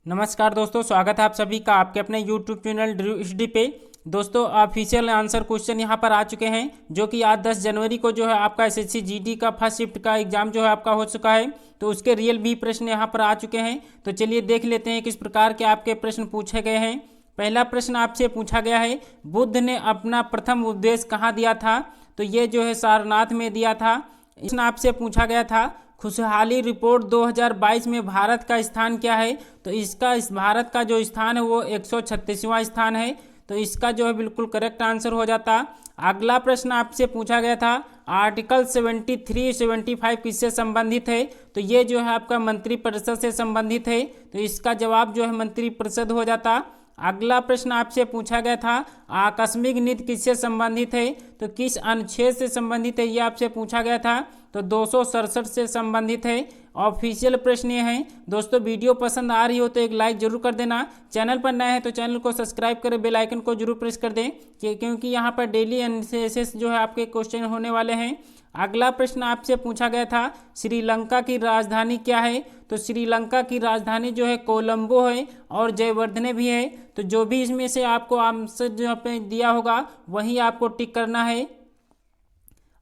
नमस्कार दोस्तों, स्वागत है आप सभी का आपके अपने YouTube चैनल ड्रू स्टडी पे। दोस्तों ऑफिशियल आंसर क्वेश्चन यहां पर आ चुके हैं, जो कि आज 10 जनवरी को जो है आपका एसएससी जीडी का फर्स्ट शिफ्ट का एग्जाम जो है आपका हो चुका है। तो उसके रियल भी प्रश्न यहां पर आ चुके हैं। तो चलिए देख लेते हैं किस प्रकार के आपके प्रश्न पूछे गए हैं। पहला प्रश्न आपसे पूछा गया है, बुद्ध ने अपना प्रथम उपदेश कहाँ दिया था? तो ये जो है सारनाथ में दिया था। प्रश्न आपसे पूछा गया था, खुशहाली रिपोर्ट 2022 में भारत का स्थान क्या है? तो इस भारत का जो स्थान है वो 136वां स्थान है। तो इसका जो है बिल्कुल करेक्ट आंसर हो जाता। अगला प्रश्न आपसे पूछा गया था, आर्टिकल 73 75 किससे संबंधित है? तो ये जो है आपका मंत्रिपरिषद से संबंधित है। तो इसका जवाब जो है मंत्रिपरिषद हो जाता। अगला प्रश्न आपसे पूछा गया था, आकस्मिक नीति किससे संबंधित है? तो किस अनुच्छेद से संबंधित है ये आपसे पूछा गया था। तो 267 से संबंधित है। ऑफिशियल प्रश्न ये है। दोस्तों वीडियो पसंद आ रही हो तो एक लाइक जरूर कर देना। चैनल पर नए हैं तो चैनल को सब्सक्राइब करें, बेल आइकन को जरूर प्रेस कर दें क्योंकि यहाँ पर डेली एनालिसिस जो है आपके क्वेश्चन होने वाले हैं। अगला प्रश्न आपसे पूछा गया था, श्रीलंका की राजधानी क्या है? तो श्रीलंका की राजधानी जो है कोलंबो है और जयवर्धने भी है। तो जो भी इसमें से आपको आंसर जो पे दिया होगा वही आपको टिक करना है।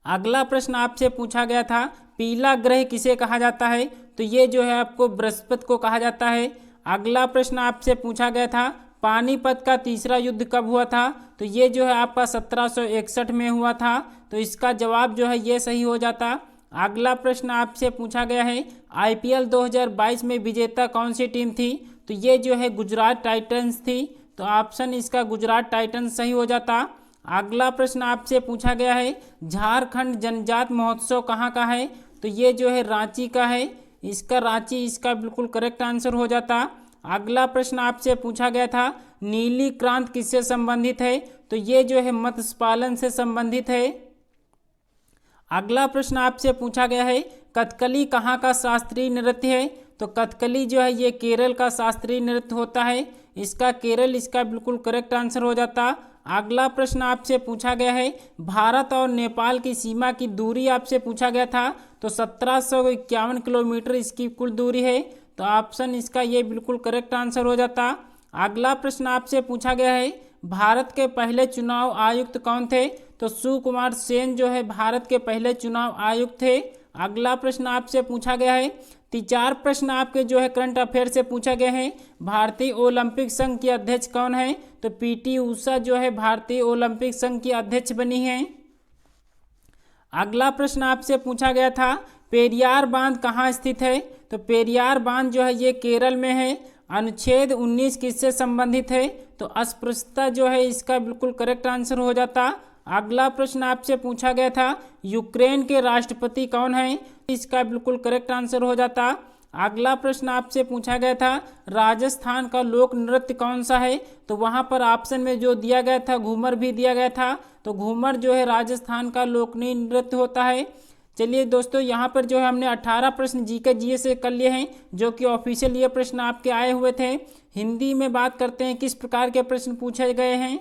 अगला प्रश्न आपसे पूछा गया था, पीला ग्रह किसे कहा जाता है? तो ये जो है आपको बृहस्पति को कहा जाता है। अगला प्रश्न आपसे पूछा गया था, पानीपत का तीसरा युद्ध कब हुआ था? तो ये जो है आपका 1761 में हुआ था। तो इसका जवाब जो है ये सही हो जाता। अगला प्रश्न आपसे पूछा गया है, आईपीएल 2022 में विजेता कौन सी टीम थी? तो ये जो है गुजरात टाइटंस थी। तो ऑप्शन इसका गुजरात टाइटंस सही हो जाता। अगला प्रश्न आपसे पूछा गया है, झारखंड जनजात महोत्सव कहाँ का है? तो ये जो है रांची का है। इसका बिल्कुल करेक्ट आंसर हो जाता। अगला प्रश्न आपसे पूछा गया था, नीली क्रांति किससे संबंधित है? तो ये जो है मत्स्य पालन से संबंधित है। अगला प्रश्न आपसे पूछा गया है, कथकली कहाँ का शास्त्रीय नृत्य है? तो कथकली जो है ये केरल का शास्त्रीय नृत्य होता है। इसका बिल्कुल करेक्ट आंसर हो जाता। अगला प्रश्न आपसे पूछा गया है, भारत और नेपाल की सीमा की दूरी आपसे पूछा गया था। तो 1751 किलोमीटर इसकी कुल दूरी है। तो ऑप्शन इसका ये बिल्कुल करेक्ट आंसर हो जाता। अगला प्रश्न आपसे पूछा गया है, भारत के पहले चुनाव आयुक्त कौन थे? तो सुकुमार सेन जो है भारत के पहले चुनाव आयुक्त थे। अगला प्रश्न आपसे पूछा गया है, 4 प्रश्न आपके जो है करंट अफेयर से पूछा गया है, भारतीय ओलंपिक संघ की अध्यक्ष कौन है? तो पीटी उषा जो है भारतीय ओलंपिक संघ की अध्यक्ष बनी है। अगला प्रश्न आपसे पूछा गया था, पेरियार बांध कहाँ स्थित है? तो पेरियार बांध जो है ये केरल में है। अनुच्छेद 19 किससे संबंधित है? तो अस्पृश्यता जो है इसका बिल्कुल करेक्ट आंसर हो जाता। अगला प्रश्न आपसे पूछा गया था, यूक्रेन के राष्ट्रपति कौन है? इसका बिल्कुल करेक्ट आंसर हो जाता। अगला प्रश्न आपसे पूछा गया था, राजस्थान का लोक नृत्य कौन सा है? तो वहां पर ऑप्शन में जो दिया गया था घूमर भी दिया गया था। तो घूमर जो है राजस्थान का लोकनीय नृत्य होता है। चलिए दोस्तों, यहाँ पर जो है हमने 18 प्रश्न जीके जीएस से कर लिए हैं, जो कि ऑफिशियल ये प्रश्न आपके आए हुए थे। हिंदी में बात करते हैं किस प्रकार के प्रश्न पूछे गए हैं।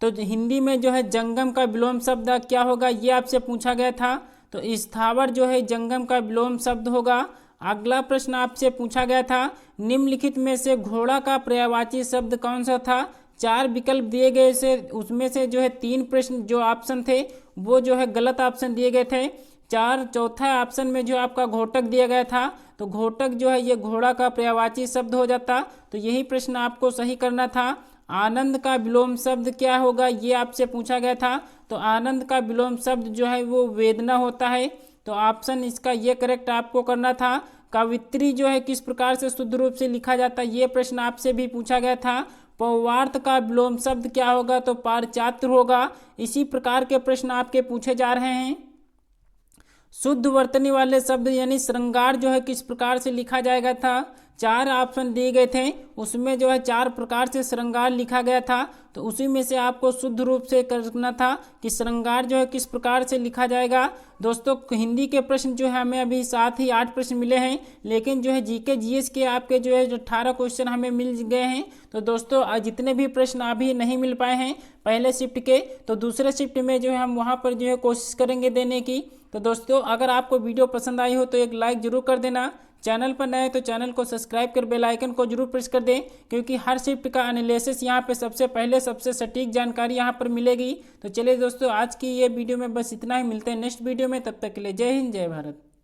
तो हिंदी में जो है जंगम का विलोम शब्द क्या होगा ये आपसे पूछा गया था। तो स्थावर जो है जंगम का विलोम शब्द होगा। अगला प्रश्न आपसे पूछा गया था, निम्नलिखित में से घोड़ा का पर्यायवाची शब्द कौन सा था? 4 विकल्प दिए गए से उसमें से जो है 3 प्रश्न जो ऑप्शन थे वो जो है गलत ऑप्शन दिए गए थे। चौथा ऑप्शन में जो आपका घोटक दिया गया था। तो घोटक जो है ये घोड़ा का पर्यायवाची शब्द हो जाता। तो यही प्रश्न आपको सही करना था। आनंद का विलोम शब्द क्या होगा ये आपसे पूछा गया था। तो आनंद का विलोम शब्द जो है वो वेदना होता है। तो ऑप्शन इसका ये करेक्ट आपको करना था। कवित्री जो है किस प्रकार से शुद्ध रूप से लिखा जाता है ये प्रश्न आपसे भी पूछा गया था। पौवार्थ का विलोम शब्द क्या होगा? तो पारचात्र होगा। इसी प्रकार के प्रश्न आपके पूछे जा रहे हैं। शुद्ध वर्तनी वाले शब्द यानी श्रृंगार जो है किस प्रकार से लिखा जाएगा था? 4 ऑप्शन दिए गए थे, उसमें जो है 4 प्रकार से श्रृंगार लिखा गया था। तो उसी में से आपको शुद्ध रूप से करना था कि श्रृंगार जो है किस प्रकार से लिखा जाएगा। दोस्तों हिंदी के प्रश्न जो है हमें अभी 7 ही 8 प्रश्न मिले हैं, लेकिन जो है जीके जीएस के आपके जो है 18 क्वेश्चन हमें मिल गए हैं। तो दोस्तों जितने भी प्रश्न अभी नहीं मिल पाए हैं पहले शिफ्ट के, तो दूसरे शिफ्ट में जो है हम वहाँ पर जो है कोशिश करेंगे देने की। तो दोस्तों अगर आपको वीडियो पसंद आई हो तो एक लाइक जरूर कर देना। चैनल पर नए तो चैनल को सब्सक्राइब कर बेल आइकन को जरूर प्रेस कर दें, क्योंकि हर शिफ्ट का एनालिसिस यहाँ पे सबसे पहले सबसे सटीक जानकारी यहाँ पर मिलेगी। तो चलिए दोस्तों, आज की ये वीडियो में बस इतना ही। मिलते हैं नेक्स्ट वीडियो में, तब तक के लिए जय हिंद जय भारत।